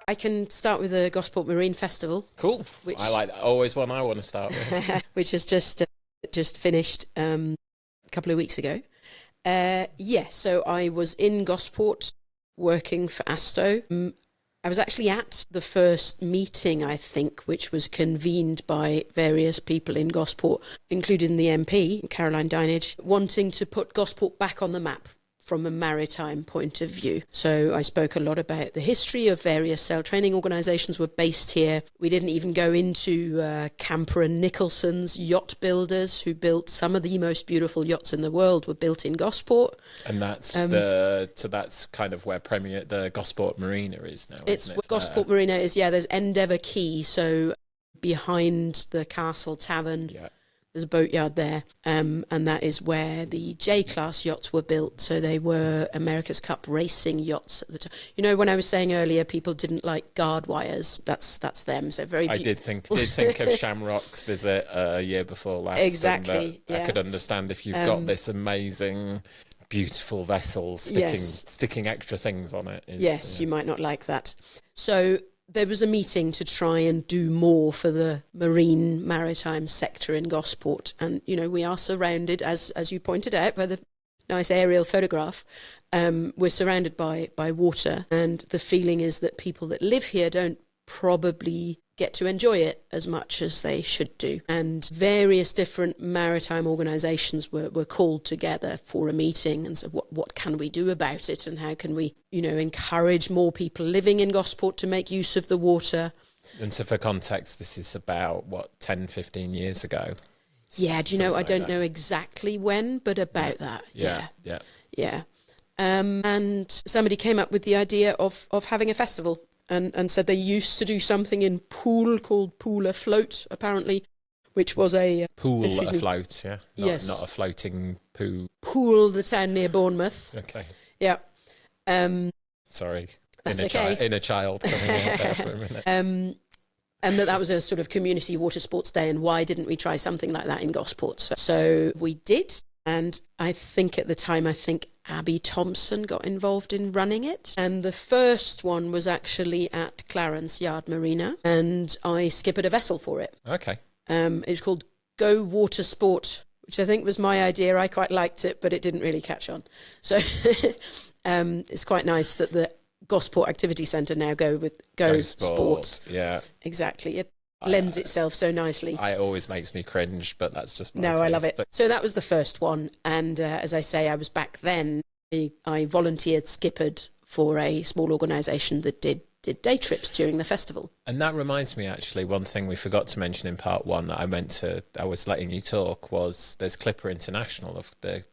I can start with the Gosport Marine Festival. Cool. Which, I like always one I want to start with. which has just finished a couple of weeks ago. So I was in Gosport working for Asto. I was actually at the first meeting, I think, which was convened by various people in Gosport, including the MP, Caroline Dinage, wanting to put Gosport back on the map from a maritime point of view. So I spoke a lot about the history of various sail training organisations were based here. We didn't even go into Camper and Nicholson's yacht builders, who built some of the most beautiful yachts in the world, were built in Gosport. And that's that's kind of where the Gosport Marina is now, isn't it? Gosport Marina is, there's Endeavour Quay, so behind the Castle Tavern. Yeah. There's a boatyard there, and that is where the J-class yachts were built. So they were America's Cup racing yachts at the time. You know, when I was saying earlier, people didn't like guard wires. That's them. So very. I did think of Shamrock's visit a year before last. Exactly. I could understand if you've got this amazing, beautiful vessel sticking extra things on it. You might not like that. So there was a meeting to try and do more for the maritime sector in Gosport. And, you know, we are surrounded, as you pointed out, by the nice aerial photograph. We're surrounded by water. And the feeling is that people that live here don't probably get to enjoy it as much as they should do. And various different maritime organisations were called together for a meeting and said, what can we do about it, and how can we, you know, encourage more people living in Gosport to make use of the water. And so for context, this is about, 10, 15 years ago? Yeah, do you know, I don't know exactly when, but about that. Yeah. And somebody came up with the idea of having a festival. And said they used to do something in Poole called Poole Afloat, apparently, which was a... Pool afloat, yeah? Yes. Not a floating poo. Poole, the town near Bournemouth. Okay. Yeah. Sorry. That's okay. Inner child coming out there for a minute. And that was a sort of community water sports day, and why didn't we try something like that in Gosport? So we did, and I think at the time, Abby Thompson got involved in running it. And the first one was actually at Clarence Yard Marina, and I skippered a vessel for it. Okay. It was called Go Water Sport, which I think was my idea. I quite liked it, but it didn't really catch on. So it's quite nice that the Gosport Activity Centre now go with Go Sport. Yeah. Exactly. It lends itself so nicely. It always makes me cringe, but that's just my taste. I love it. But so that was the first one. And as I say, I was back then, I volunteered skippered for a small organisation that did day trips during the festival. And that reminds me, actually, one thing we forgot to mention in part one that I was letting you talk was there's Clipper International, of the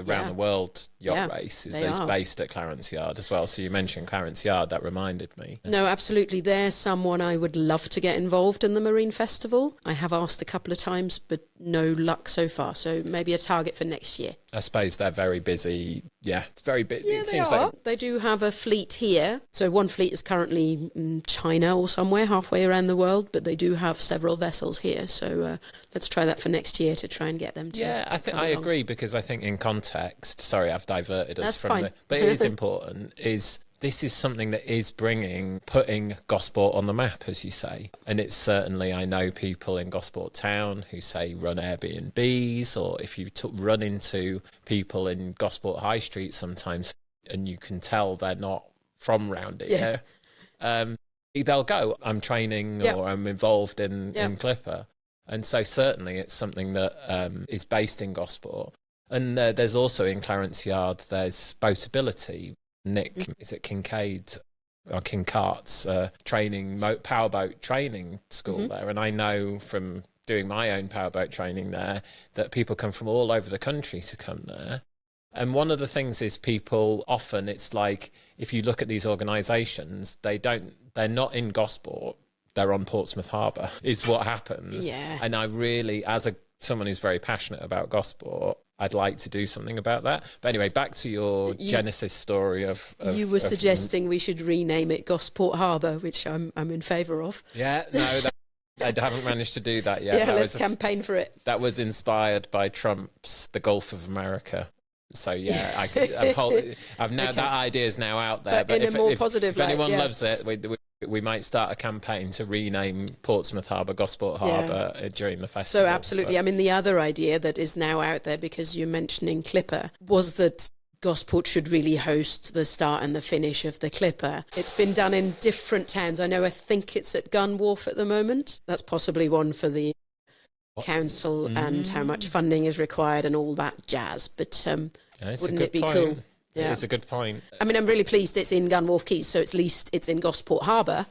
round the world yacht race is based at Clarence Yard as well. So you mentioned Clarence Yard, that reminded me. No, absolutely. They're someone I would love to get involved in the Marine Festival. I have asked a couple of times, but no luck so far. So maybe a target for next year. I suppose they're very busy. Yeah, it's very busy. Yeah, they are. They do have a fleet here. So one fleet is currently in China or somewhere halfway around the world, but they do have several vessels here. So let's try that for next year to try and get them to. Yeah, I agree, because I think in context, sorry, I've diverted us from fine. but it is important, this is something that is putting Gosport on the map, as you say. And it's certainly, I know people in Gosport town who say run Airbnbs, or if you run into people in Gosport High Street sometimes, and you can tell they're not from round here, they'll go, I'm training or I'm involved in Clipper. And so certainly it's something that is based in Gosport. And there's also in Clarence Yard, there's Boatability. Nick, is it Kincaid or Kincart's training, powerboat training school there. And I know from doing my own powerboat training there that people come from all over the country to come there. And one of the things is people often, it's like, if you look at these organisations, they're not in Gosport, they're on Portsmouth Harbour, is what happens. Yeah. And I really, as someone who's very passionate about Gosport, I'd like to do something about that. But anyway, back to your genesis story of you were suggesting we should rename it Gosport Harbour, which I'm in favour of. Yeah, no, I haven't managed to do that yet. Yeah, let's campaign for it. That was inspired by Trump's The Gulf of America. So yeah, I've now that idea is now out there. But in a more positive light. If anyone yeah. loves it, we We might start a campaign to rename Portsmouth Harbour Gosport Harbour during the festival. So absolutely. I mean, the other idea that is now out there, because you're mentioning Clipper, was that Gosport should really host the start and the finish of the Clipper. It's been done in different towns. I think it's at Gun Wharf at the moment. That's possibly one for the council and how much funding is required and all that jazz. But wouldn't it be cool? Yeah. It's a good point. I mean, I'm really pleased it's in Gun Wharf Quays, so at least it's in Gosport Harbour,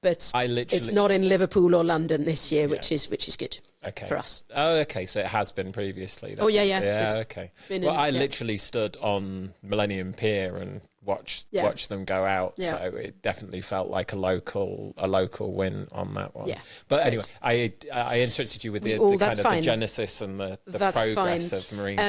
but it's not in Liverpool or London this year, which is good for us. Oh, okay, so it has been previously. Yeah, okay. I literally stood on Millennium Pier and watched them go out, so it definitely felt like a local win on that one. Yeah. But anyway, I interrupted you with the kind of the genesis and the progress of marine.